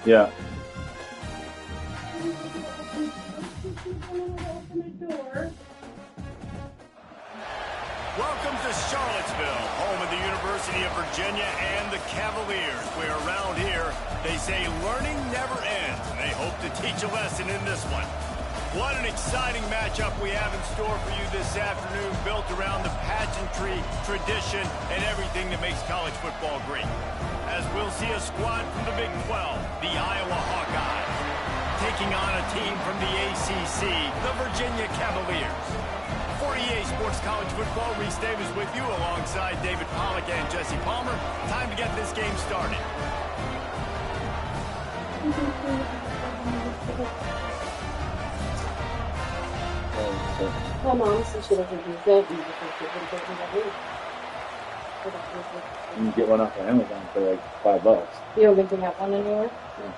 Yeah. Welcome to Charlottesville, home of the University of Virginia and the Cavaliers, where around here they say learning never ends, and they hope to teach a lesson in this one. What an exciting matchup we have in store for you this afternoon, built around the pageantry, tradition, and everything that makes college football great. As we'll see a squad from the Big 12, the Iowa Hawkeyes, taking on a team from the ACC, the Virginia Cavaliers. For EA Sports College Football, Reese Davis with you alongside David Pollack and Jesse Palmer. Time to get this game started. My mom said she doesn't use it. You can get one off of Amazon for like $5. You don't think we have one anywhere? Yeah.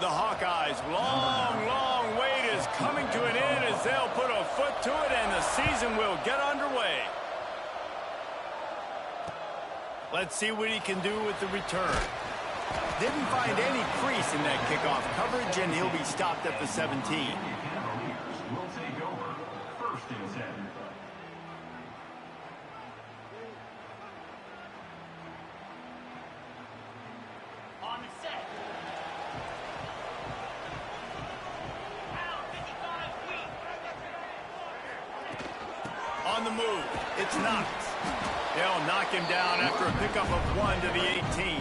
The Hawkeyes' long wait is coming to an end as they'll put a foot to it and the season will get underway. Let's see what he can do with the return. Didn't find any crease in that kickoff coverage, and he'll be stopped at the 17. Will take over 1st and 10. On the set. On the move, it's Knox. They'll knock him down after a pickup of 1 to the 18.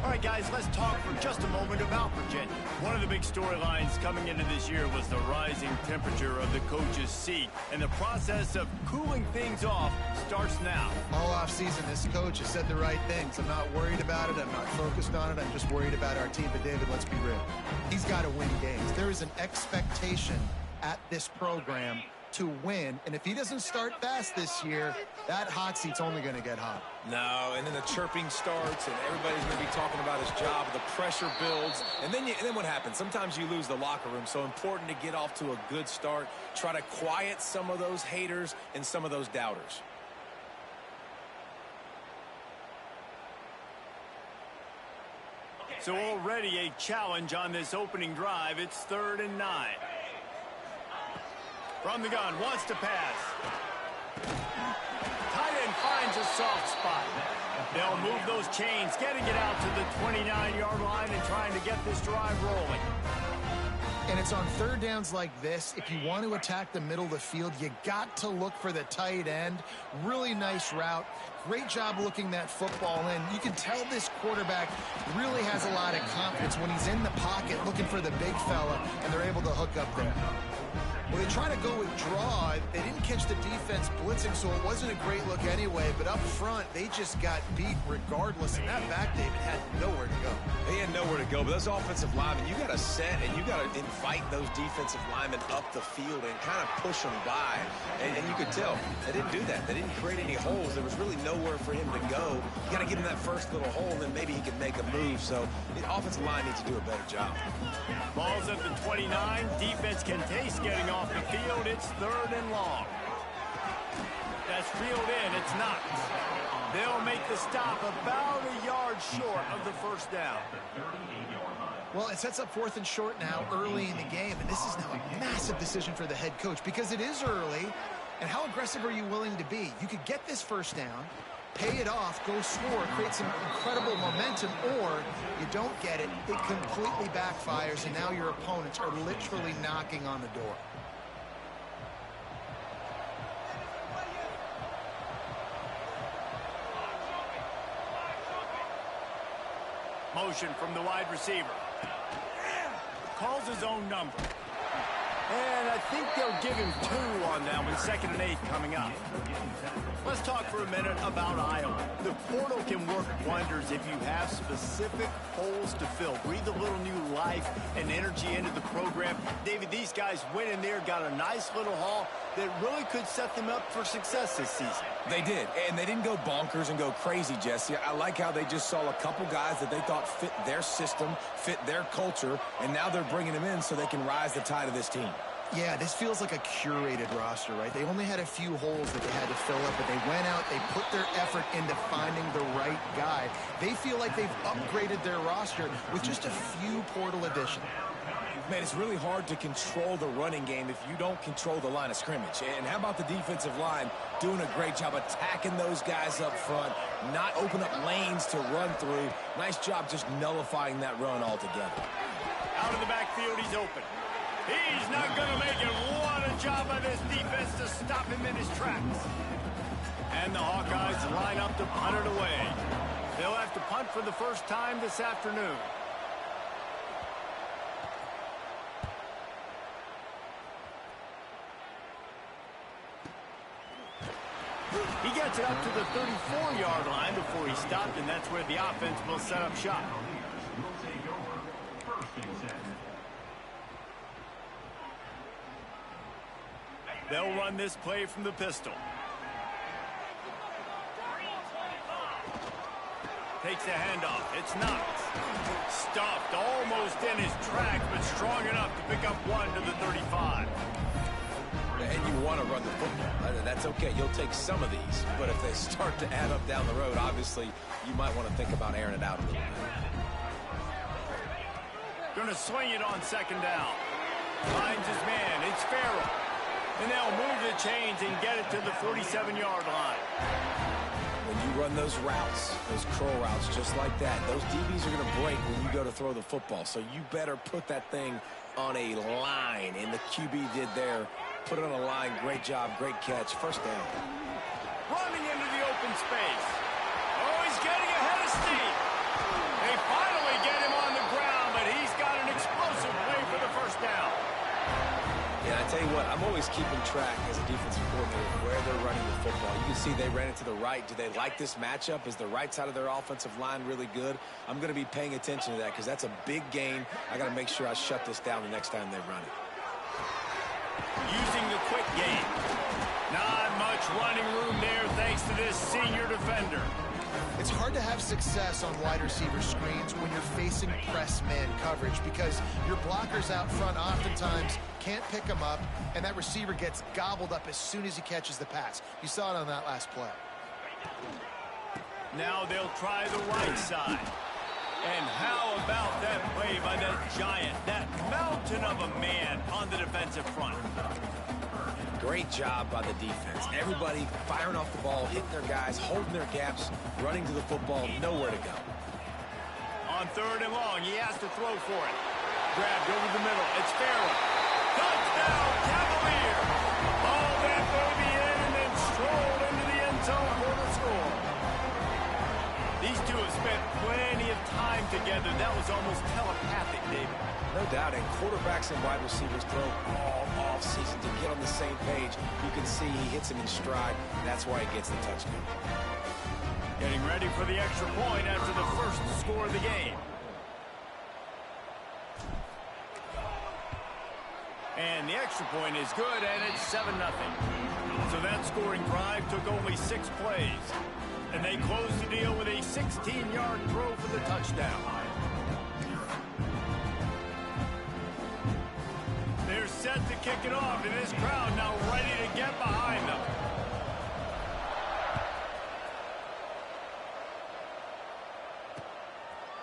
All right, guys, let's talk for just a moment about Virginia. One of the big storylines coming into this year was the rising temperature of the coach's seat, and the process of cooling things off starts now. All offseason, this coach has said the right things. I'm not worried about it. I'm not focused on it. I'm just worried about our team. But, David, let's be real. He's got to win games. There is an expectation at this program to win, and if he doesn't start fast this year, that hot seat's only going to get hot. No, and then the chirping starts, and everybody's going to be talking about his job. The pressure builds, and then what happens? Sometimes you lose the locker room, so important to get off to a good start. Try to quiet some of those haters and some of those doubters. So already a challenge on this opening drive. It's 3rd and 9. From the gun, wants to pass. Tight end finds a soft spot. They'll move those chains, getting it out to the 29-yard line and trying to get this drive rolling. And it's on 3rd downs like this. If you want to attack the middle of the field, you got to look for the tight end. Really nice route. Great job looking that football in. You can tell this quarterback really has a lot of confidence when he's in the pocket looking for the big fella, and they're able to hook up there. Well, they try to go with draw. They didn't catch the defense blitzing, so it wasn't a great look anyway. But up front, they just got beat regardless. And that back, David, had nowhere to go. They had nowhere to go, but those offensive linemen, you got to set and you got to invite those defensive linemen up the field and kind of push them by. And you could tell they didn't do that. They didn't create any holes. There was really nowhere for him to go. You got to give him that first little hole, and then maybe he can make a move. So the offensive line needs to do a better job. Ball's at the 29. Defense can taste getting off the field. It's 3rd and long. That's reeled in. It's not. They'll make the stop about a yard short of the 1st down. Well, it sets up 4th and short now early in the game, and this is now a massive decision for the head coach because it is early. And how aggressive are you willing to be? You could get this 1st down, pay it off, go score, create some incredible momentum, or you don't get it, it completely backfires, and now your opponents are literally knocking on the door. Motion from the wide receiver. Calls his own number. And I think they'll give him 2 on that one. 2nd and 8 coming up. Let's talk for a minute about Iowa. The portal can work wonders if you have specific holes to fill. Breathe a little new life and energy into the program. David, these guys went in there, got a nice little haul that really could set them up for success this season. They did, and they didn't go bonkers and go crazy, Jesse. I like how they just saw a couple guys that they thought fit their system, fit their culture, and now they're bringing them in so they can rise the tide of this team. Yeah, this feels like a curated roster, right? They only had a few holes that they had to fill up, but they went out, they put their effort into finding the right guy. They feel like they've upgraded their roster with just a few portal additions. Man, it's really hard to control the running game if you don't control the line of scrimmage. And how about the defensive line doing a great job attacking those guys up front, not open up lanes to run through. Nice job just nullifying that run altogether. Out of the backfield, he's open. He's not going to make it. What a job by this defense to stop him in his tracks. And the Hawkeyes line up to punt it away. They'll have to punt for the first time this afternoon. He gets it up to the 34-yard line before he stopped, and that's where the offense will set up shop. Will take over. First and 10. They'll run this play from the pistol. Takes a handoff. It's Knox. Stuffed almost in his tracks, but strong enough to pick up one to the 35. And you want to run the football. That's okay. You'll take some of these. But if they start to add up down the road, obviously, you might want to think about airing it out a little bit. Going to swing it on second down. Finds his man. It's Farrell. And they'll move the chains and get it to the 47-yard line. When you run those routes, those curl routes just like that, those DBs are going to break when you go to throw the football. So you better put that thing on a line. And the QB did there. Put it on a line. Great job. Great catch. First down. Running into the open space. Oh, he's getting ahead of steam. They finally get him on the ground, but he's got an explosive play for the first down. Yeah, I tell you what, I'm always keeping track as a defensive coordinator of where they're running the football. You can see they ran it to the right. Do they like this matchup? Is the right side of their offensive line really good? I'm going to be paying attention to that because that's a big gain. I got to make sure I shut this down the next time they run it. Using the quick game. Not much running room there thanks to this senior defender. It's hard to have success on wide receiver screens when you're facing press man coverage because your blockers out front oftentimes can't pick them up, and that receiver gets gobbled up as soon as he catches the pass. You saw it on that last play. Now they'll try the right side. And how about that play by that giant, that mountain of a man on the defensive front? Great job by the defense. Everybody firing off the ball, hitting their guys, holding their gaps, running to the football, nowhere to go. On third and long, he has to throw for it. Grabbed over the middle. It's Farrell. Touchdown, Cavalier. Ball that baby in and then strolled into the end zone for the score. These two have spent plenty of time together. That was almost telepathic, David. No doubt, and quarterbacks and wide receivers throw all off-season to get on the same page. You can see he hits him in stride. That's why he gets the touchdown. Getting ready for the extra point after the first score of the game. And the extra point is good, and it's 7-0. So that scoring drive took only 6 plays. And they closed the deal with a 16-yard throw for the touchdown. They're set to kick it off, and this crowd now ready to get behind them.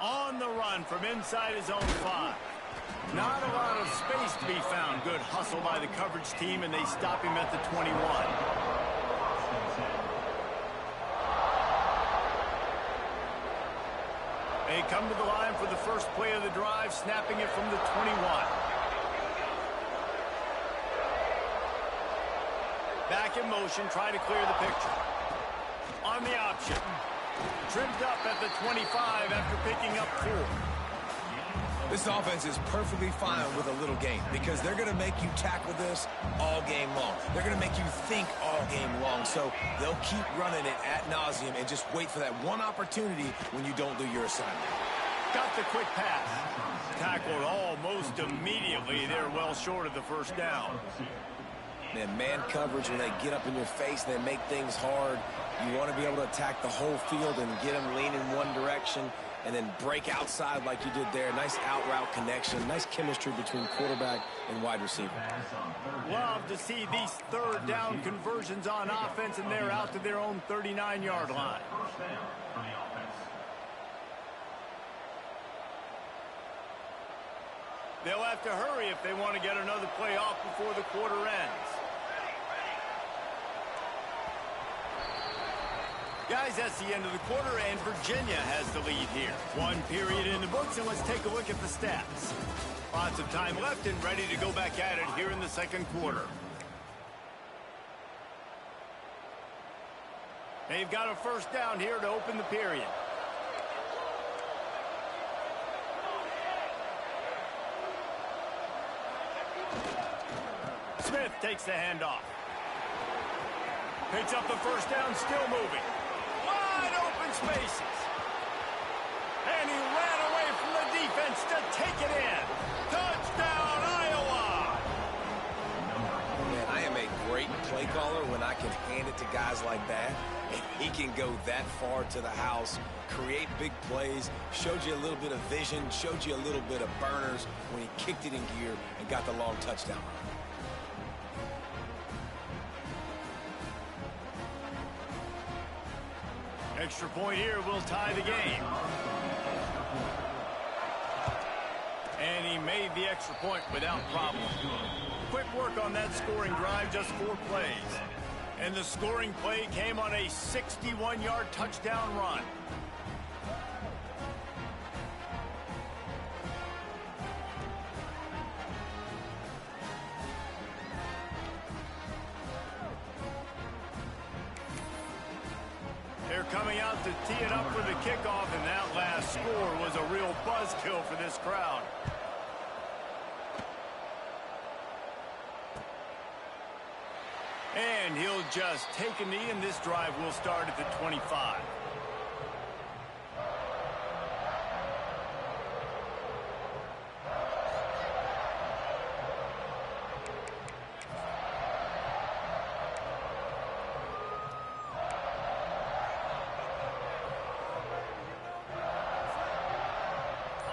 On the run from inside his own 5. Not a lot of space to be found. Good hustle by the coverage team, and they stop him at the 21. They come to the line for the first play of the drive, snapping it from the 21. Back in motion, try to clear the picture. On the option. Trimmed up at the 25 after picking up 4. This offense is perfectly fine with a little game because they're going to make you tackle this all game long. They're going to make you think all game long. So they'll keep running it ad nauseum and just wait for that one opportunity when you don't do your assignment. Got the quick pass. Tackled almost immediately. They're well short of the first down. Man coverage, when they get up in your face, they make things hard. You want to be able to attack the whole field and get them leaning one direction. and then break outside like you did there. Nice out route connection, nice chemistry between quarterback and wide receiver. Love to see these third down conversions on offense, and they're out to their own 39-yard line. They'll have to hurry if they want to get another play off before the quarter ends. Guys, that's the end of the quarter, and Virginia has the lead here. One period in the books, and let's take a look at the stats. Lots of time left and ready to go back at it here in the second quarter. They've got a first down here to open the period. Smith takes the handoff. Picks up the first down, still moving. Wide open spaces. And he ran away from the defense to take it in. Touchdown, Iowa! Man, I am a great play caller when I can hand it to guys like that. And he can go that far to the house, create big plays, showed you a little bit of vision, showed you a little bit of burners when he kicked it in gear and got the long touchdown. Extra point here will tie the game. And he made the extra point without problem. Quick work on that scoring drive, just 4 plays. And the scoring play came on a 61-yard touchdown run. They're coming out to tee it up for the kickoff, and that last score was a real buzzkill for this crowd. And he'll just take a knee, and this drive will start at the 25.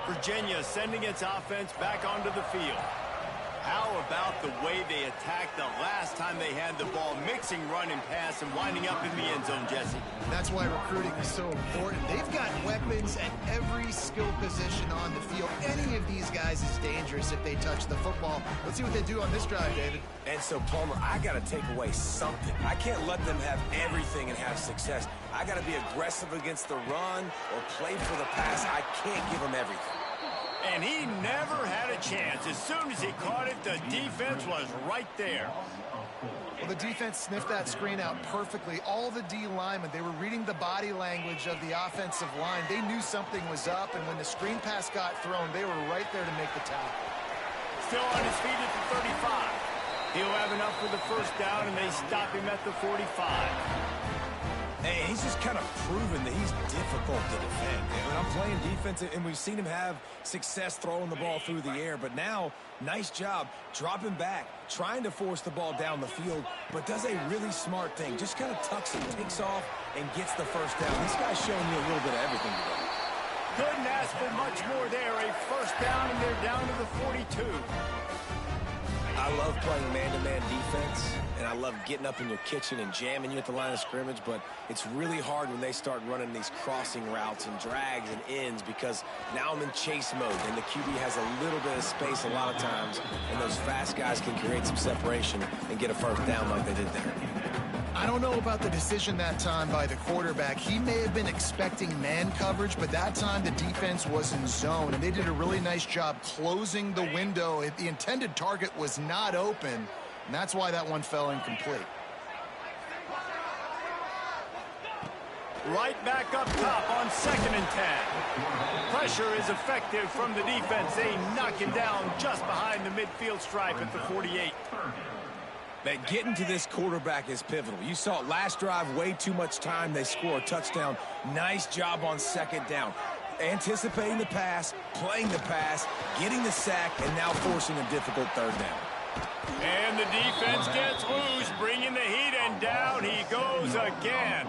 Virginia sending its offense back onto the field. How about the way they attacked the last time they had the ball, mixing run and pass and winding up in the end zone, Jesse? That's why recruiting is so important. They've got weapons at every skill position on the field. Any of these guys is dangerous if they touch the football. Let's see what they do on this drive, David. And so, Palmer, I got to take away something. I can't let them have everything and have success. I got to be aggressive against the run or play for the pass. I can't give them everything. And he never had a chance. As soon as he caught it, the defense was right there. Well, the defense sniffed that screen out perfectly. All the D linemen, they were reading the body language of the offensive line. They knew something was up, and when the screen pass got thrown, they were right there to make the tackle. Still on his feet at the 35. He'll have enough for the first down, and they stop him at the 45. Hey, he's just kind of proven that he's difficult to defend. When I'm playing defense, and we've seen him have success throwing the ball through the air, but now, nice job dropping back, trying to force the ball down the field, but does a really smart thing. Just kind of tucks it, takes off, and gets the first down. This guy's showing you a little bit of everything today. Couldn't ask for much more there. A first down, and they're down to the 42. I love playing man-to-man defense, and I love getting up in your kitchen and jamming you at the line of scrimmage, but it's really hard when they start running these crossing routes and drags and ends because now I'm in chase mode, and the QB has a little bit of space a lot of times, and those fast guys can create some separation and get a first down like they did there. I don't know about the decision that time by the quarterback. He may have been expecting man coverage, but that time the defense was in zone, and they did a really nice job closing the window. The intended target was not open, and that's why that one fell incomplete. Right back up top on 2nd and 10. Pressure is effective from the defense. They knock him down just behind the midfield stripe at the 48. That getting to this quarterback is pivotal. You saw it last drive, way too much time. They score a touchdown. Nice job on 2nd down. Anticipating the pass, playing the pass, getting the sack, and now forcing a difficult 3rd down. And the defense gets loose, bringing the heat, and down he goes again.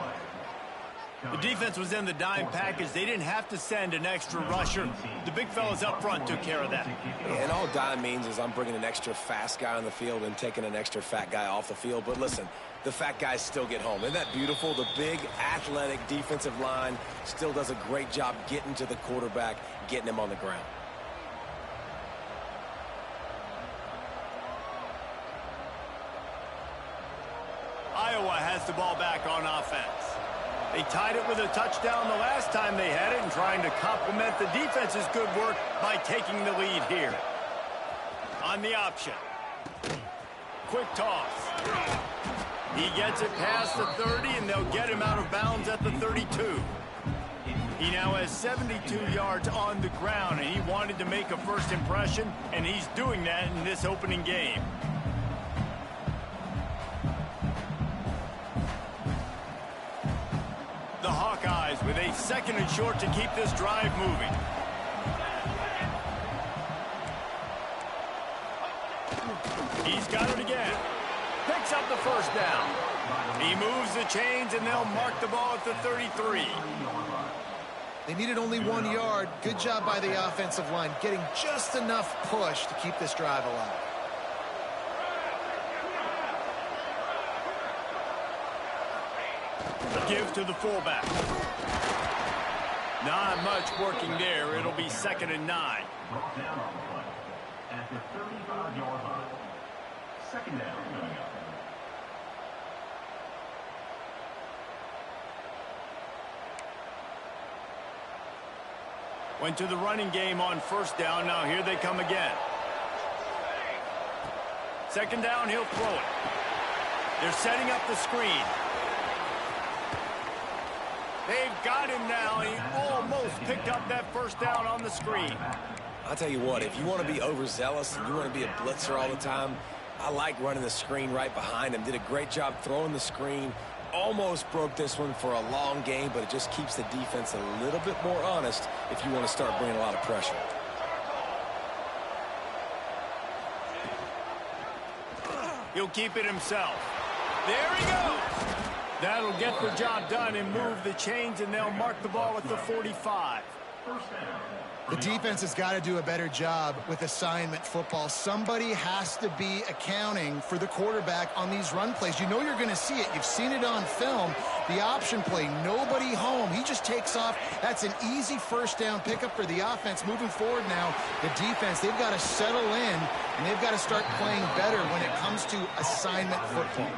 The defense was in the dime package. They didn't have to send an extra rusher. The big fellas up front took care of that. And all dime means is I'm bringing an extra fast guy on the field and taking an extra fat guy off the field. But listen, the fat guys still get home. Isn't that beautiful? The big, athletic defensive line still does a great job getting to the quarterback, getting him on the ground. Iowa has the ball back on offense. They tied it with a touchdown the last time they had it and trying to complement the defense's good work by taking the lead here. On the option. Quick toss. He gets it past the 30, and they'll get him out of bounds at the 32. He now has 72 yards on the ground, and he wanted to make a first impression, and he's doing that in this opening game. The Hawkeyes with a 2nd and short to keep this drive moving. He's got it again. Picks up the first down. He moves the chains, and they'll mark the ball at the 33. They needed only 1 yard. Good job by the offensive line, getting just enough push to keep this drive alive. Give to the fullback. Not much working there. It'll be 2nd and 9. Brought down on the play at the 35-yard line. 2nd down coming up. Went to the running game on 1st down. Now here they come again. 2nd down, he'll throw it. They're setting up the screen. They've got him now, and he almost picked up that 1st down on the screen. I'll tell you what, if you want to be overzealous and you want to be a blitzer all the time, I like running the screen right behind him. Did a great job throwing the screen. Almost broke this one for a long game, but it just keeps the defense a little bit more honest if you want to start bringing a lot of pressure. He'll keep it himself. There he goes. That'll get the job done and move the chains, and they'll mark the ball at the 45. The defense has got to do a better job with assignment football. Somebody has to be accounting for the quarterback on these run plays. You know you're going to see it. You've seen it on film. The option play, nobody home. He just takes off. That's an easy 1st down pickup for the offense. Moving forward now, the defense, they've got to settle in, and they've got to start playing better when it comes to assignment football.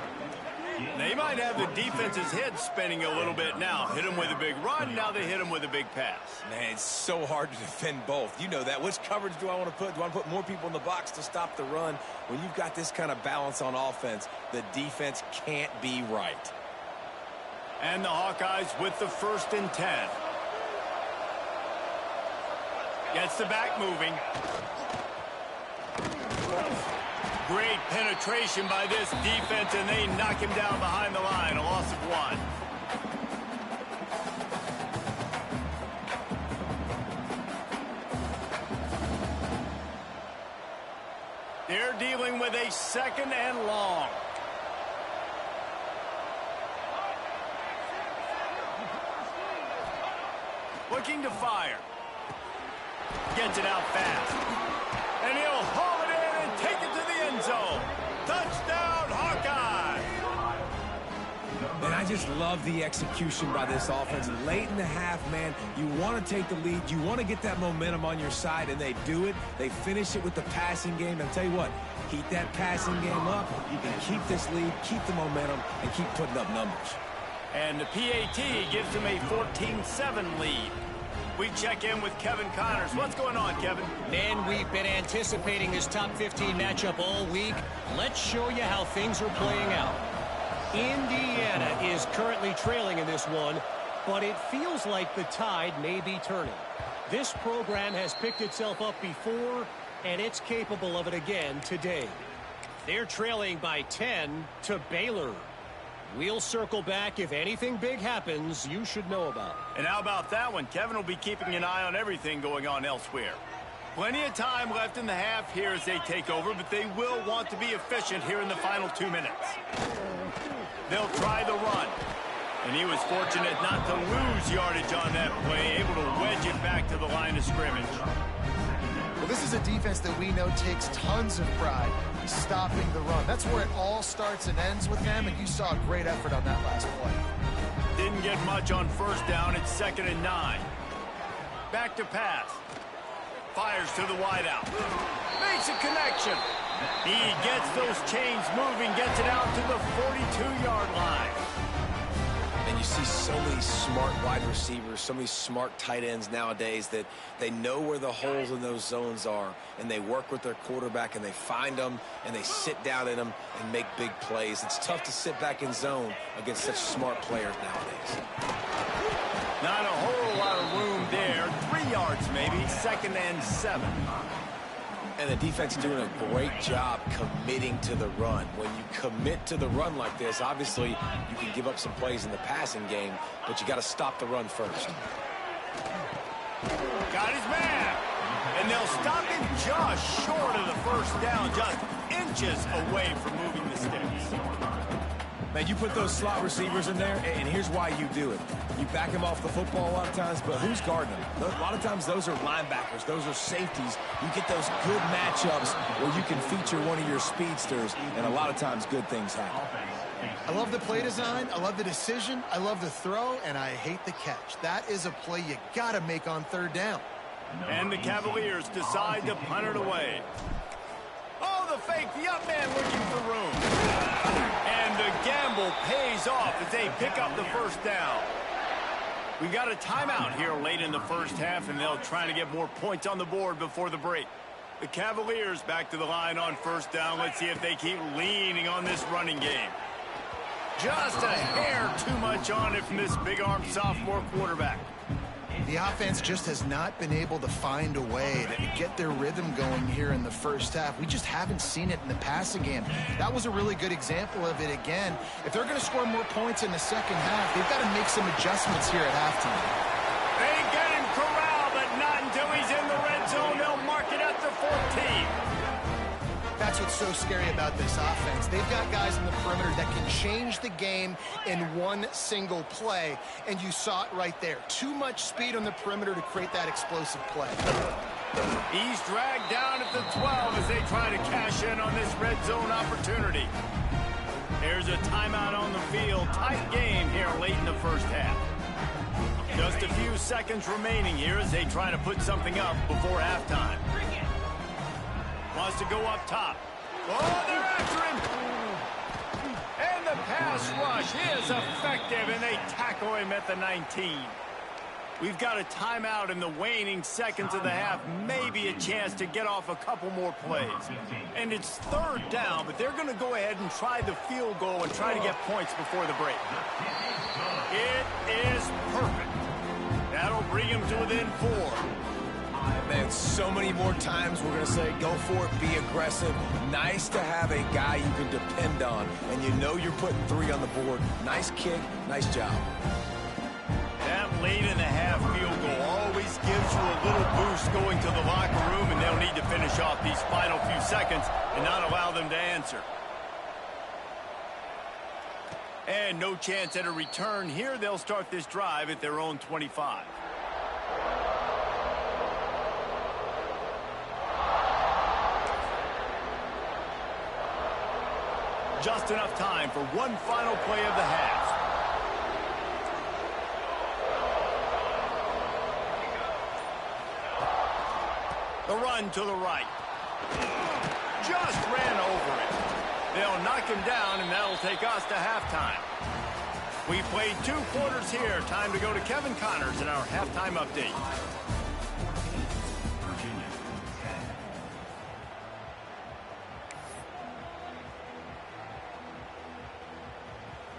They might have the defense's head spinning a little bit now. Hit him with a big run, now they hit him with a big pass. Man, it's so hard to defend both. You know that. Which coverage do I want to put? Do I want to put more people in the box to stop the run? When you've got this kind of balance on offense, the defense can't be right. And the Hawkeyes with the 1st and 10. Gets the back moving. Great penetration by this defense, and they knock him down behind the line. A loss of 1. They're dealing with a 2nd and long. Looking to fire. Gets it out fast. And he'll haul it in and take it to the end zone. Touchdown, Hawkeye! And I just love the execution by this offense. Late in the half, man, you want to take the lead. You want to get that momentum on your side, and they do it. They finish it with the passing game. And I'll tell you what, keep that passing game up. You can keep this lead, keep the momentum, and keep putting up numbers. And the PAT gives them a 14-7 lead. We check in with Kevin Connors. What's going on, Kevin? Man, we've been anticipating this top 15 matchup all week. Let's show you how things are playing out. Indiana is currently trailing in this one, but it feels like the tide may be turning. This program has picked itself up before, and it's capable of it again today. They're trailing by 10 to Baylor. We'll circle back. If anything big happens, you should know about. And how about that one? Kevin will be keeping an eye on everything going on elsewhere. Plenty of time left in the half here as they take over, but they will want to be efficient here in the final 2 minutes. They'll try the run. And he was fortunate not to lose yardage on that play, able to wedge it back to the line of scrimmage. Well, this is a defense that we know takes tons of pride stopping the run. That's where it all starts and ends with them, and you saw a great effort on that last play. Didn't get much on first down. It's 2nd and 9. Back to pass. Fires to the wideout. Makes a connection. He gets those chains moving, gets it out to the 42-yard line. And you see so many smart wide receivers, so many smart tight ends nowadays that they know where the holes in those zones are, and they work with their quarterback, and they find them, and they sit down in them and make big plays. It's tough to sit back in zone against such smart players nowadays. Not a whole lot of room there. 3 yards maybe, 2nd and 7. And the defense doing a great job committing to the run. When you commit to the run like this, obviously you can give up some plays in the passing game, but you got to stop the run first. Got his man. And they'll stop him just short of the first down, just inches away from moving the sticks. Man, you put those slot receivers in there, and here's why you do it. You back them off the football a lot of times, but who's guarding them? A lot of times those are linebackers. Those are safeties. You get those good matchups where you can feature one of your speedsters, and a lot of times good things happen. I love the play design. I love the decision. I love the throw, and I hate the catch. That is a play you got to make on 3rd down. And the Cavaliers decide to punt it away. Oh, the fake, the up man looking for room. And the gamble pays off as they pick up the first down. We got a timeout here late in the first half, and they'll try to get more points on the board before the break. The Cavaliers back to the line on 1st down. Let's see if they keep leaning on this running game. Just a hair too much on it from this big-armed sophomore quarterback. The offense just has not been able to find a way to get their rhythm going here in the first half. We just haven't seen it in the passing game. That was a really good example of it again. If they're going to score more points in the second half, they've got to make some adjustments here at halftime. They get him corralled, but not until he's in the red zone. They'll mark it at the 14. That's what's so scary about this offense. They've got guys in the perimeter that can change the game in one single play, and you saw it right there. Too much speed on the perimeter to create that explosive play. He's dragged down at the 12 as they try to cash in on this red zone opportunity. There's a timeout on the field. Tight game here late in the first half. Just a few seconds remaining here as they try to put something up before halftime. Wants to go up top. Oh, they're after him. And the pass rush is effective, and they tackle him at the 19. We've got a timeout in the waning seconds of the half. Maybe a chance to get off a couple more plays. And it's 3rd down, but they're going to go ahead and try the field goal and try to get points before the break. It is perfect. That'll bring him to within 4. Man, so many more times we're going to say, go for it, be aggressive. Nice to have a guy you can depend on, and you know you're putting 3 on the board. Nice kick, nice job. That late in the half field goal always gives you a little boost going to the locker room, and they'll need to finish off these final few seconds and not allow them to answer. And no chance at a return here. They'll start this drive at their own 25. Just enough time for one final play of the half. The run to the right. Just ran over it. They'll knock him down, and that'll take us to halftime. We played 2 quarters here. Time to go to Kevin Connors in our halftime update.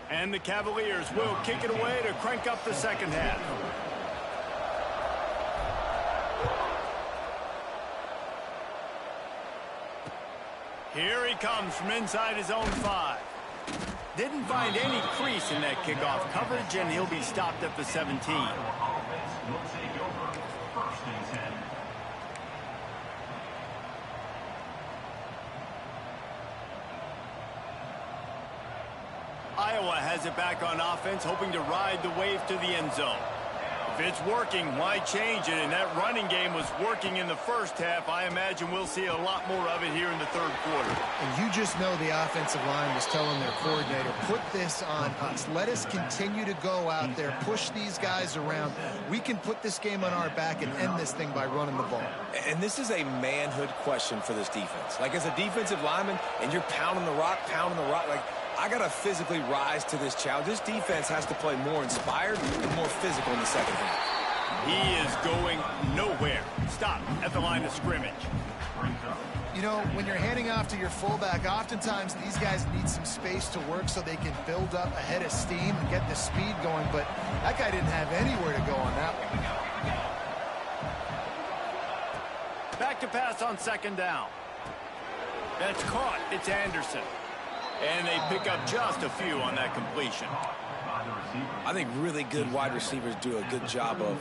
And the Cavaliers will kick it away to crank up the second half. Here he comes from inside his own 5. Didn't find any crease in that kickoff coverage, and he'll be stopped at the 17. Iowa Iowa has it back on offense, hoping to ride the wave to the end zone. If it's working, why change it? And that running game was working in the first half. I imagine we'll see a lot more of it here in the third quarter. And you just know the offensive line was telling their coordinator, put this on us. Let us continue to go out there, push these guys around. We can put this game on our back and end this thing by running the ball. And this is a manhood question for this defense. Like, as a defensive lineman, and you're pounding the rock, like, I got to physically rise to this challenge. This defense has to play more inspired and more physical in the second half. He is going nowhere. Stop at the line of scrimmage. You know, when you're handing off to your fullback, oftentimes these guys need some space to work so they can build up a head of steam and get the speed going, but that guy didn't have anywhere to go on that one. Back to pass on second down. That's caught. It's Anderson. And they pick up just a few on that completion. I think really good wide receivers do a good job of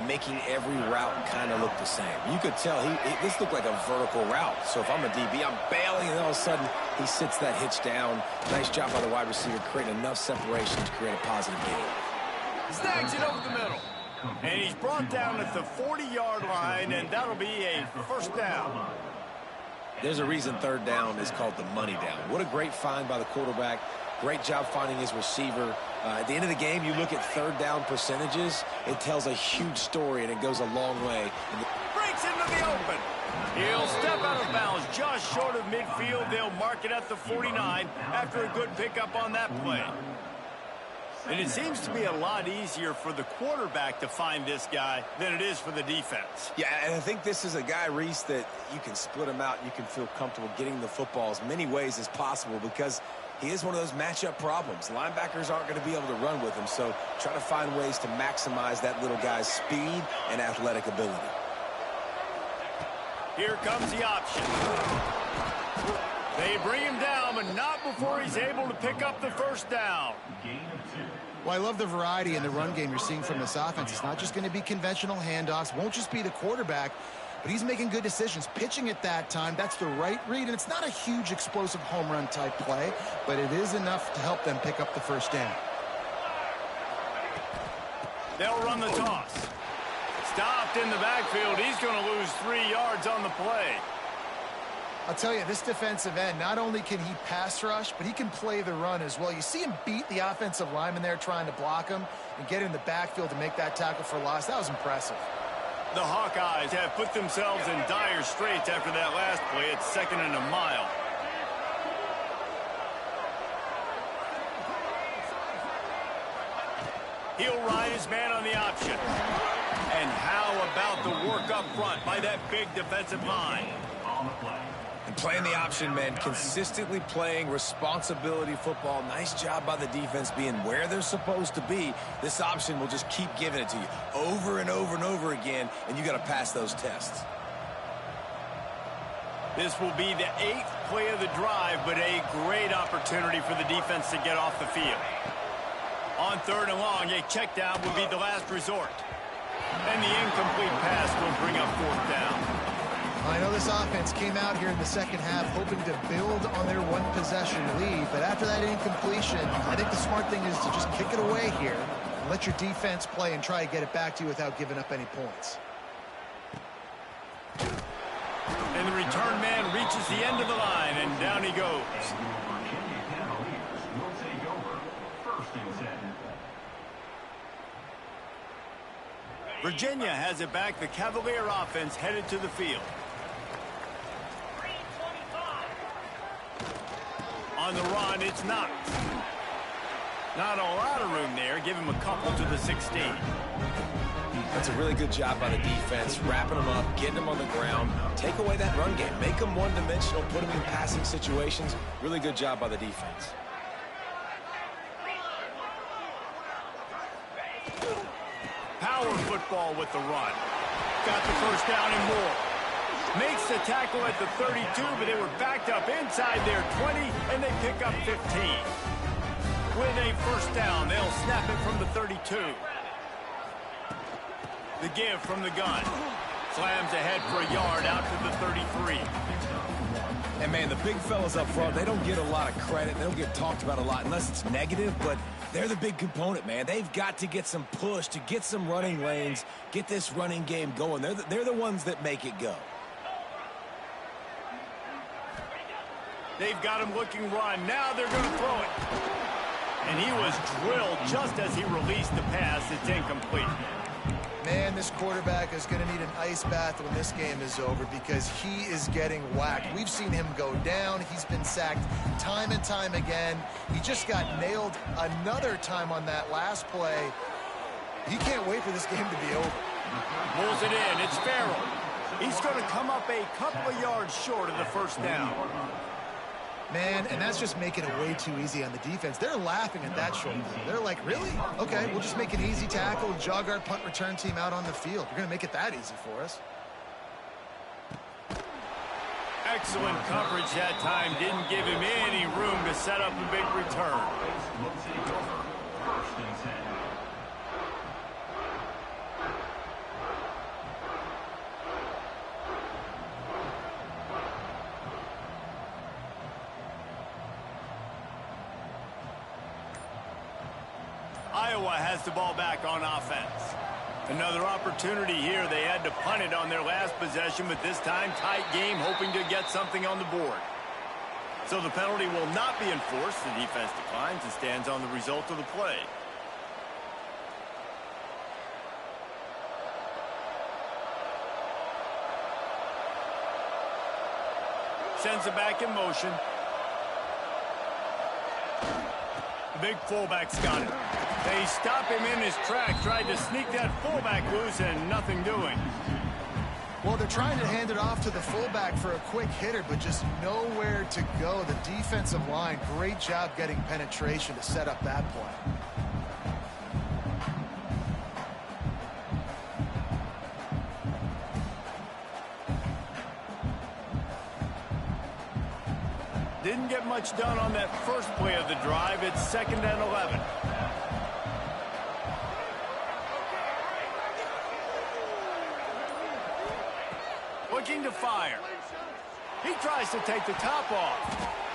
making every route kind of look the same. You could tell this looked like a vertical route. So if I'm a DB, I'm bailing, and all of a sudden he sits that hitch down. Nice job by the wide receiver, creating enough separation to create a positive gain. Snags it over the middle. And he's brought down at the 40-yard line, and that'll be a first down. There's a reason third down is called the money down. What a great find by the quarterback. Great job finding his receiver. At the end of the game, you look at third down percentages, it tells a huge story, and it goes a long way. Breaks into the open. He'll step out of bounds just short of midfield. They'll mark it at the 49 after a good pickup on that play. And it seems to be a lot easier for the quarterback to find this guy than it is for the defense. Yeah, and I think this is a guy, Reese, that you can split him out. You can feel comfortable getting the football as many ways as possible because he is one of those matchup problems. Linebackers aren't going to be able to run with him, so try to find ways to maximize that little guy's speed and athletic ability. Here comes the option. They bring him down, but not before he's able to pick up the first down. Well, I love the variety in the run game you're seeing from this offense. It's not just going to be conventional handoffs. Won't just be the quarterback, but he's making good decisions. Pitching at that time, that's the right read, and it's not a huge explosive home run type play, but it is enough to help them pick up the first down. They'll run the toss. Stopped in the backfield. He's going to lose 3 yards on the play. I'll tell you, this defensive end, not only can he pass rush, but he can play the run as well. You see him beat the offensive lineman there trying to block him and get in the backfield to make that tackle for loss. That was impressive. The Hawkeyes have put themselves in dire straits after that last play. It's 2nd and a mile. He'll ride his man on the option. And how about the work up front by that big defensive line? And playing the option, man, consistently playing responsibility football. Nice job by the defense being where they're supposed to be. This option will just keep giving it to you over and over and over again, and you got to pass those tests. This will be the 8th play of the drive, but a great opportunity for the defense to get off the field. On 3rd and long, a check down will be the last resort. And the incomplete pass will bring up 4th down. I know this offense came out here in the second half hoping to build on their one-possession lead, but after that incompletion, I think the smart thing is to just kick it away here and let your defense play and try to get it back to you without giving up any points. And the return man reaches the end of the line, and down he goes. Virginia has it back. The Cavalier offense headed to the field. On the run, it's Knox. Not a lot of room there. Give him a couple to the 16. That's a really good job by the defense, wrapping them up, getting them on the ground. Take away that run game. Make them one-dimensional, put them in passing situations. Really good job by the defense. Power football with the run. Got the first down and more. Makes the tackle at the 32, but they were backed up inside their 20, and they pick up 15. With a first down, they'll snap it from the 32. The give from the gun. Slams ahead for a yard out to the 33. And, man, the big fellas up front, they don't get a lot of credit. They don't get talked about a lot unless it's negative, but they're the big component, man. They've got to get some push to get some running lanes, get this running game going. They're the ones that make it go. They've got him looking run. Now they're going to throw it. And he was drilled just as he released the pass. It's incomplete. Man, this quarterback is going to need an ice bath when this game is over because he is getting whacked. We've seen him go down. He's been sacked time and time again. He just got nailed another time on that last play. He can't wait for this game to be over. Pulls it in. It's Farrell. He's going to come up a couple of yards short of the first down. Man, and that's just making it way too easy on the defense. They're laughing at that short. They're like, really? Okay, we'll just make an easy tackle and jog our punt return team out on the field. You're going to make it that easy for us. Excellent coverage that time. Didn't give him any room to set up a big return. First and 10. Iowa has the ball back on offense. Another opportunity here. They had to punt it on their last possession, but this time tight game, hoping to get something on the board. So the penalty will not be enforced. The defense declines and stands on the result of the play. Sends it back in motion. The big fullback's got it. They stop him in his track, tried to sneak that fullback loose, and nothing doing. Well, they're trying to hand it off to the fullback for a quick hitter, but just nowhere to go. The defensive line, great job getting penetration to set up that play. Didn't get much done on that first play of the drive. It's 2nd and 11. Looking to fire. He tries to take the top off.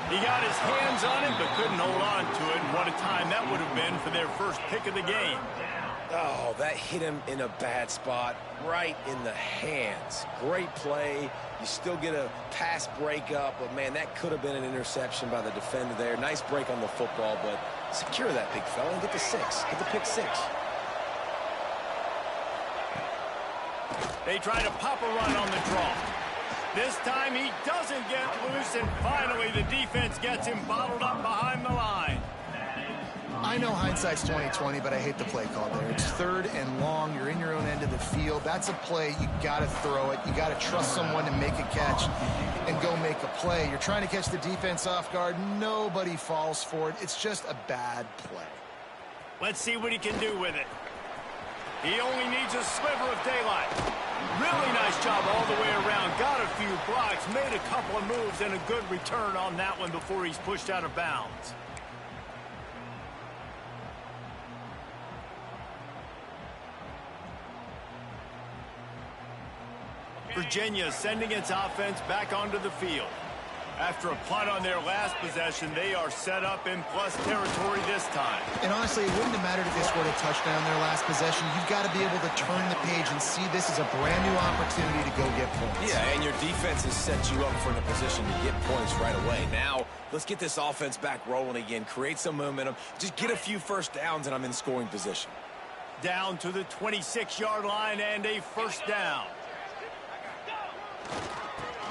He got his hands on it, but couldn't hold on to it. What a time that would have been for their first pick of the game. Oh, that hit him in a bad spot, right in the hands. Great play. You still get a pass breakup, but, man, that could have been an interception by the defender there. Nice break on the football, but secure that big fella and get the 6. Get the pick 6. They try to pop a run on the draw. This time he doesn't get loose, and finally the defense gets him bottled up behind the line. I know hindsight's 20/20, but I hate the play call there. It's 3rd and long. You're in your own end of the field. That's a play. You got to throw it. You got to trust someone to make a catch and go make a play. You're trying to catch the defense off guard. Nobody falls for it. It's just a bad play. Let's see what he can do with it. He only needs a sliver of daylight. Really nice job all the way around. Got a few blocks, made a couple of moves, and a good return on that one before he's pushed out of bounds. Virginia sending its offense back onto the field. After a punt on their last possession, they are set up in plus territory this time. And honestly, it wouldn't have mattered if they scored a touchdown their last possession. You've got to be able to turn the page and see this as a brand new opportunity to go get points. Yeah, and your defense has set you up for a position to get points right away. Now, let's get this offense back rolling again. Create some momentum. Just get a few first downs, and I'm in scoring position. Down to the 26-yard line and a first down.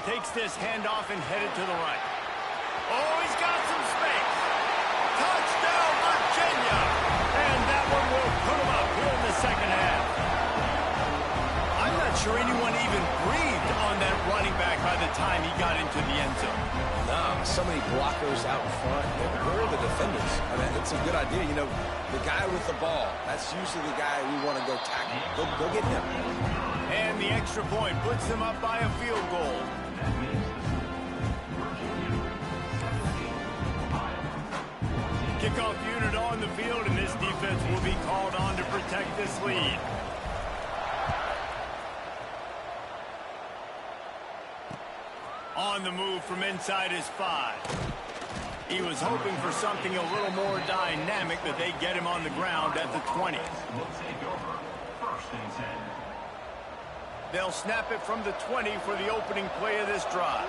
Takes this handoff and headed to the right. Oh, he's got some space. Touchdown, Virginia. And that one will put him up here in the second half. I'm not sure anyone even breathed on that running back by the time he got into the end zone. Nah, so many blockers out in front. Where are the defenders? I mean, it's a good idea. You know, the guy with the ball, that's usually the guy we want to go tackle. Go get him. And the extra point puts them up by a field goal. Kickoff unit on the field, and this defense will be called on to protect this lead. On the move from inside his 5. He was hoping for something a little more dynamic, but they get him on the ground at the 20. Will take over. First and 10. They'll snap it from the 20 for the opening play of this drive.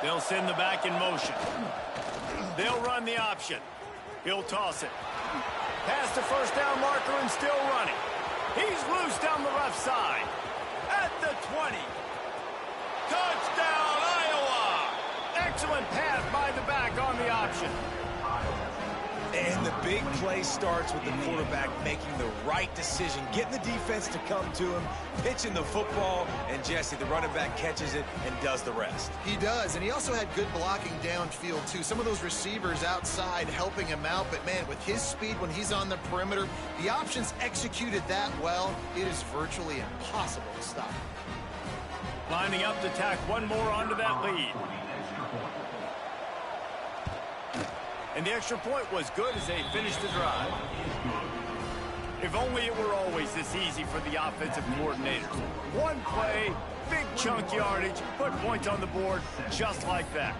They'll send the back in motion. They'll run the option. He'll toss it. Past the first down marker and still running. He's loose down the left side. At the 20. Touchdown, Iowa! Excellent pass by the back on the option. And the big play starts with the quarterback making the right decision, getting the defense to come to him, pitching the football, and Jesse, the running back, catches it and does the rest. He does, and he also had good blocking downfield, too. Some of those receivers outside helping him out, but, man, with his speed when he's on the perimeter, the options executed that well, it is virtually impossible to stop. Lining up to tack one more onto that lead. And the extra point was good as they finished the drive. If only it were always this easy for the offensive coordinators. One play, big chunk yardage, put points on the board just like that.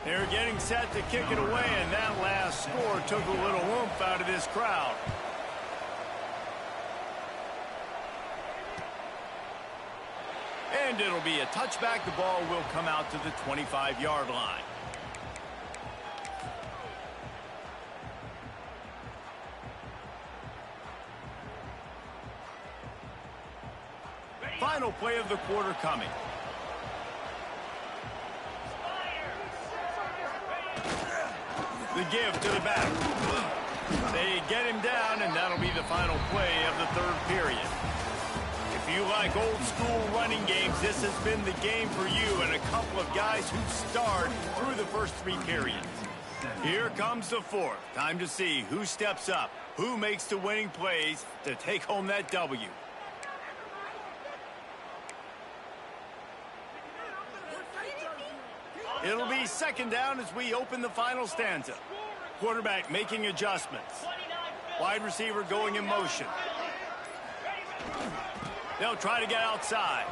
They're getting set to kick it away, and that last score took a little oomph out of this crowd. And it'll be a touchback. The ball will come out to the 25-yard line. Final play of the quarter coming. The give to the back. They get him down, and that'll be the final play of the third period. If you like old school running games, this has been the game for you and a couple of guys who starred through the first 3 periods. Here comes the fourth. Time to see who steps up, who makes the winning plays to take home that W. It'll be second down as we open the final stanza. Quarterback making adjustments. Wide receiver going in motion. They'll try to get outside.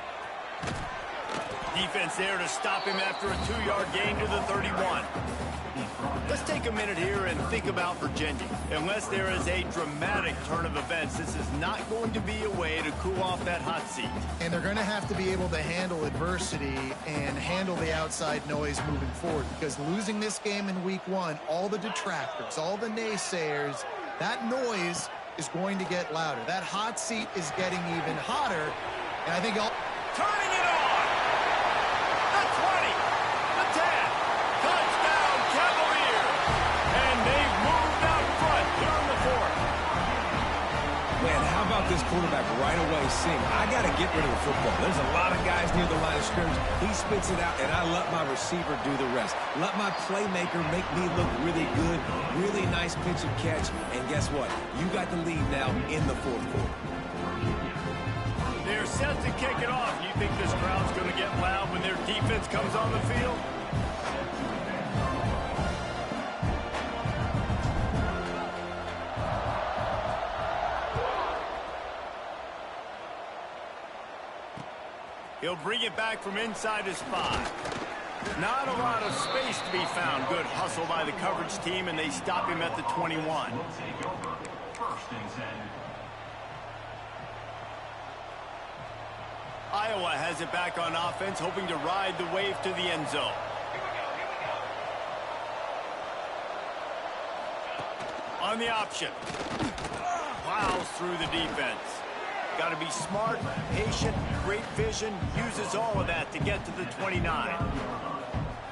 Defense there to stop him after a 2-yard gain to the 31. Let's take a minute here and think about Virginia. Unless there is a dramatic turn of events, this is not going to be a way to cool off that hot seat. And they're going to have to be able to handle adversity and handle the outside noise moving forward, because losing this game in week 1, all the detractors, all the naysayers, that noise is going to get louder. That hot seat is getting even hotter, and I think turning it on! The 20, the 10, touchdown Cavaliers! And they've moved out front here in the fourth. Man, how about this quarterback right away saying, I got to get rid of the football. There's a lot of guys near the line of scrimmage. He spits it out, and I let my receiver do the rest. Let my playmaker make me look really good, really nice pitch and catch. And guess what? You got the lead now in the fourth quarter. They're set to kick it off. You think this crowd's going to get loud when their defense comes on the field? He'll bring it back from inside his 5. Not a lot of space to be found. Good hustle by the coverage team, and they stop him at the 21. First and 10. Iowa has it back on offense, hoping to ride the wave to the end zone. On the option. Plows through the defense. Got to be smart, patient, great vision, uses all of that to get to the 29.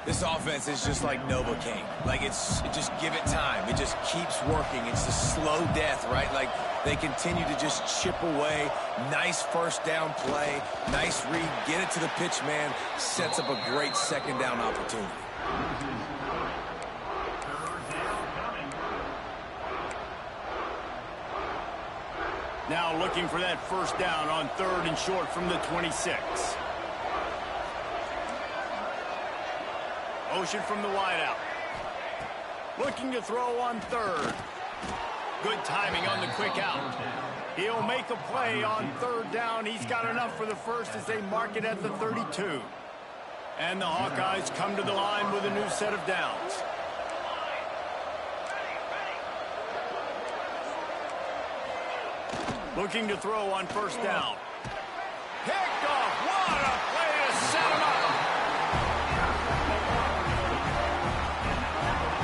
This offense is just like Novocaine. Like, just give it time. It just keeps working. It's the slow death, right? Like, they continue to just chip away. Nice first down play. Nice read. Get it to the pitch man. Sets up a great second down opportunity. Now looking for that first down on 3rd and short from the 26. Motion from the wideout. Looking to throw on 3rd. Good timing on the quick out. He'll make a play on third down. He's got enough for the first as they mark it at the 32. And the Hawkeyes come to the line with a new set of downs. Looking to throw on first down. Picked off. What a play to set him up.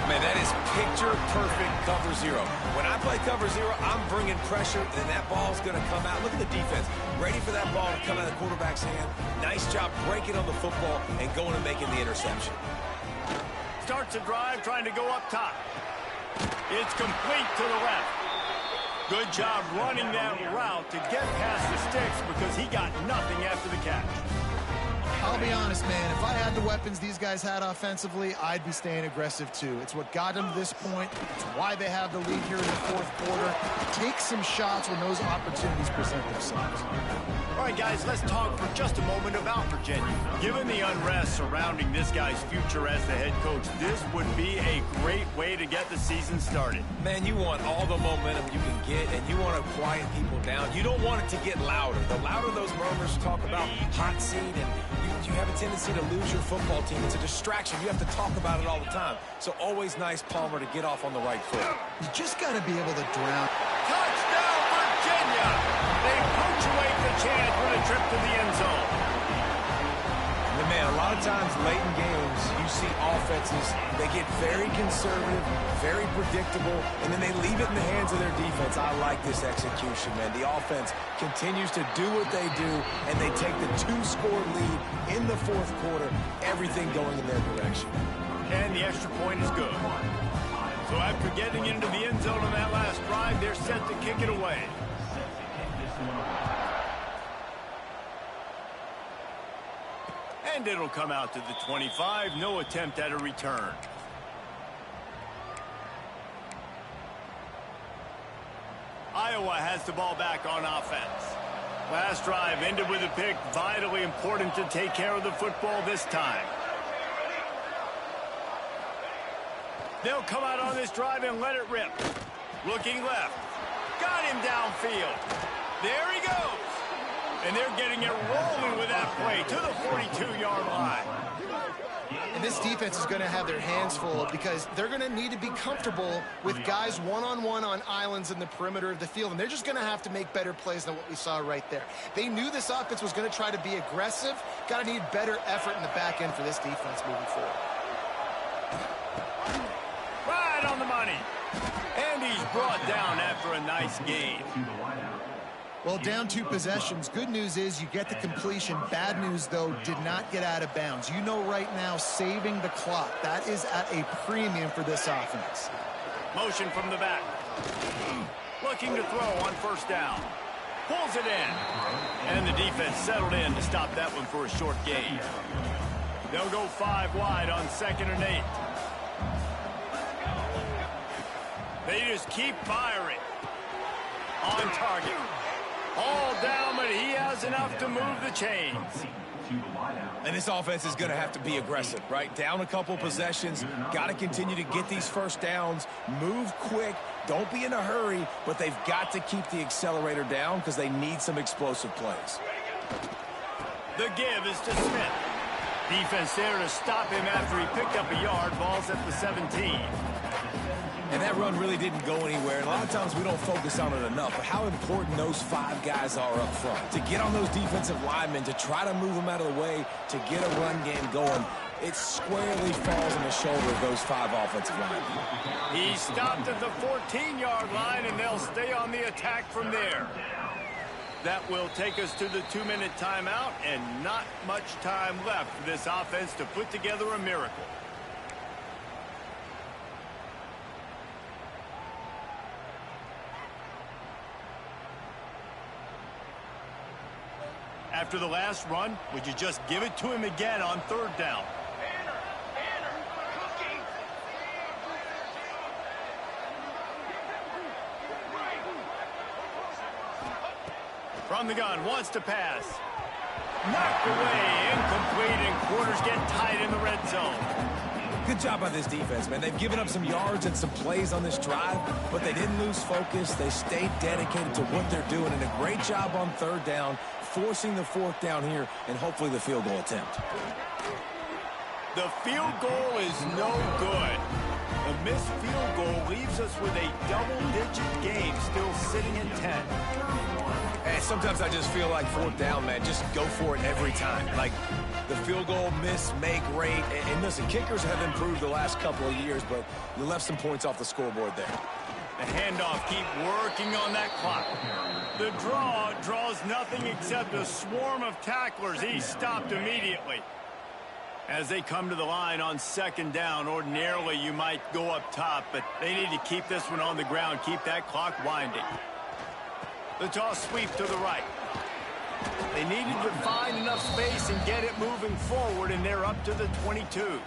Man, that is picture-perfect cover zero. When I play cover zero, I'm bringing pressure, and that ball's going to come out. Look at the defense. Ready for that ball to come out of the quarterback's hand. Nice job breaking on the football and going and making the interception. Starts a drive trying to go up top. It's complete to the left. Good job running that route to get past the sticks because he got nothing after the catch. I'll be honest, man. If I had the weapons these guys had offensively, I'd be staying aggressive too. It's what got them to this point. It's why they have the lead here in the fourth quarter. Take some shots when those opportunities present themselves. All right, guys, let's talk for just a moment about Virginia. Given the unrest surrounding this guy's future as the head coach, this would be a great way to get the season started. Man, you want all the momentum you can get, and you want to quiet people down. You don't want it to get louder. The louder those murmurs talk about hot seat, and you have a tendency to lose your football team. It's a distraction. You have to talk about it all the time. So always nice, Palmer, to get off on the right foot. You just got to be able to drown. Touchdown, Virginia! They punctuate the chant with a trip to the end zone. And man, a lot of times late in games, you see offenses, they get very conservative, very predictable, and then they leave it in the hands of their defense. I like this execution, man. The offense continues to do what they do, and they take the 2-score lead in the fourth quarter, everything going in their direction. And the extra point is good. So after getting into the end zone on that last drive, they're set to kick it away. And it'll come out to the 25. No attempt at a return. Iowa has the ball back on offense. Last drive ended with a pick. Vitally important to take care of the football this time. They'll come out on this drive and let it rip. Looking left. Got him downfield. There he goes. And they're getting it rolling with that play to the 42-yard line. And this defense is going to have their hands full because they're going to need to be comfortable with guys one-on-one on islands in the perimeter of the field. And they're just going to have to make better plays than what we saw right there. They knew this offense was going to try to be aggressive. Got to need better effort in the back end for this defense moving forward. Right on the money. And he's brought down after a nice game. Well, down 2 possessions. Good news is you get the completion. Bad news, though, did not get out of bounds. You know right now, saving the clock. That is at a premium for this offense. Motion from the back. Looking to throw on first down. Pulls it in. And the defense settled in to stop that one for a short gain. They'll go 5 wide on 2nd and 8. They just keep firing. On target. All down, but he has enough to move the chains. And this offense is going to have to be aggressive, right? Down a couple possessions, got to continue to get these first downs, move quick, don't be in a hurry, but they've got to keep the accelerator down because they need some explosive plays. The give is to Smith. Defense there to stop him after he picked up a yard. Ball's at the 17. And that run really didn't go anywhere. And a lot of times we don't focus on it enough. But how important those 5 guys are up front. To get on those defensive linemen, to try to move them out of the way, to get a run game going, it squarely falls on the shoulder of those 5 offensive linemen. He stopped at the 14-yard line, and they'll stay on the attack from there. That will take us to the 2-minute timeout, and not much time left for this offense to put together a miracle. After the last run, would you just give it to him again on 3rd down? From the gun, wants to pass. Knocked away, incomplete, and quarters get tight in the red zone. Good job by this defense, man. They've given up some yards and some plays on this drive, but they didn't lose focus. They stayed dedicated to what they're doing, and a great job on third down, forcing the fourth down here, and hopefully the field goal attempt. The field goal is no good. A missed field goal leaves us with a double-digit game still sitting at 10. And sometimes I just feel like fourth down, man, just go for it every time. Like the field goal, miss, make, rate. And listen, kickers have improved the last couple of years, but you left some points off the scoreboard there. The handoff, keep working on that clock. The draw draws nothing except a swarm of tacklers. He's stopped immediately. As they come to the line on second down, ordinarily you might go up top, but they need to keep this one on the ground, keep that clock winding. The toss sweep to the right. They needed to find enough space and get it moving forward, and they're up to the 22.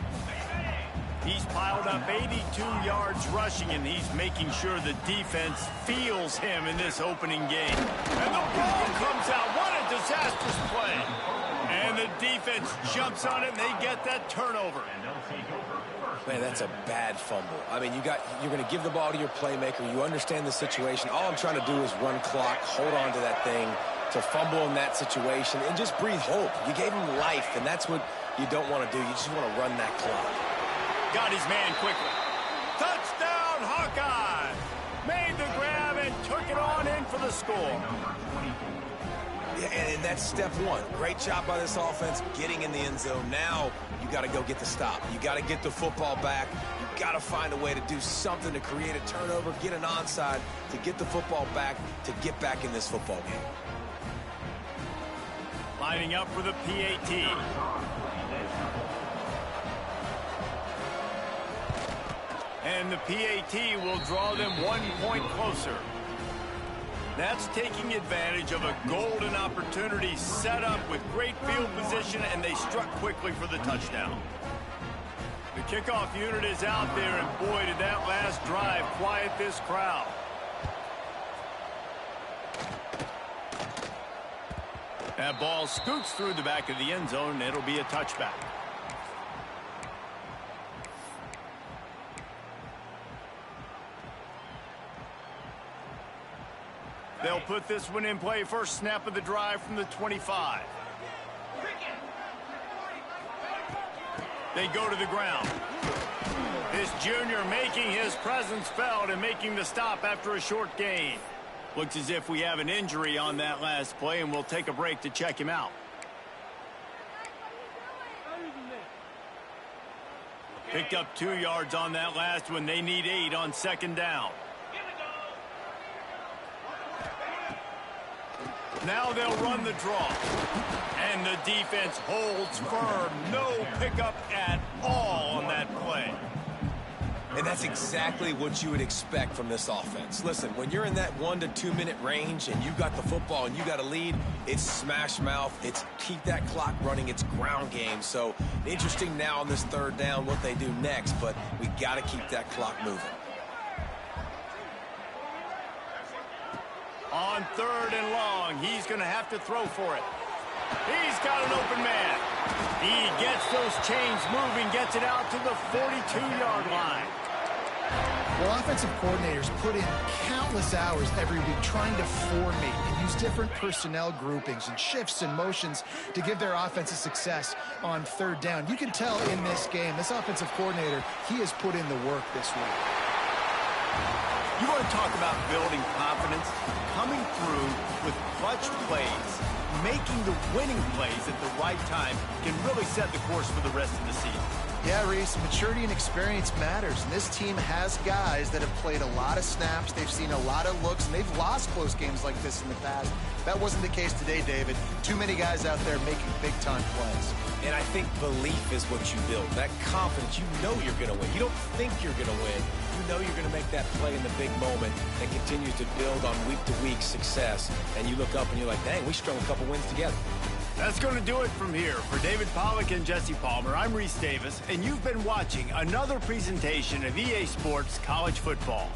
He's piled up 82 yards rushing, and he's making sure the defense feels him in this opening game. And the ball comes out. What a disastrous play. And the defense jumps on it, and they get that turnover. Man, that's a bad fumble. I mean, you're going to give the ball to your playmaker. You understand the situation. All I'm trying to do is run clock, hold on to that thing, to fumble in that situation, and just breathe hope. You gave him life, and that's what you don't want to do. You just want to run that clock. Got his man quickly. Touchdown, Hawkeye! Made the grab and took it on in for the score. Yeah, and that's step one. Great job by this offense getting in the end zone. Now you got to go get the stop. You got to get the football back. You got to find a way to do something to create a turnover, get an onside, to get the football back, to get back in this football game. Lining up for the PAT. And the PAT will draw them 1 point closer. That's taking advantage of a golden opportunity set up with great field position, and they struck quickly for the touchdown. The kickoff unit is out there, and boy, did that last drive quiet this crowd. That ball scoots through the back of the end zone, and it'll be a touchback. They'll put this one in play. First snap of the drive from the 25. They go to the ground. This junior making his presence felt and making the stop after a short gain. Looks as if we have an injury on that last play, and we'll take a break to check him out. Picked up 2 yards on that last one. They need 8 on second down. Now they'll run the draw. And the defense holds firm. No pickup at all on that play. And that's exactly what you would expect from this offense. Listen, when you're in that 1 to 2 minute range and you got the football and you got a lead, it's smash mouth. It's keep that clock running. It's ground game. So interesting now on this third down what they do next, but we got to keep that clock moving. On third and long, he's going to have to throw for it. He's got an open man. He gets those chains moving, gets it out to the 42-yard line. Well, offensive coordinators put in countless hours every week trying to formate and use different personnel groupings and shifts and motions to give their offensive success on third down. You can tell in this game, this offensive coordinator, he has put in the work this week. You want to talk about building confidence? Coming through with clutch plays, making the winning plays at the right time can really set the course for the rest of the season. Yeah, Reese, maturity and experience matters. And this team has guys that have played a lot of snaps. They've seen a lot of looks, and they've lost close games like this in the past. That wasn't the case today, David. Too many guys out there making big-time plays. And I think belief is what you build. That confidence, you know you're going to win. You don't think you're going to win. You know you're going to make that play in the big moment that continues to build on week-to-week success. And you look up and you're like, dang, we strung a couple wins together. That's going to do it from here. For David Pollack and Jesse Palmer, I'm Reese Davis, and you've been watching another presentation of EA Sports College Football.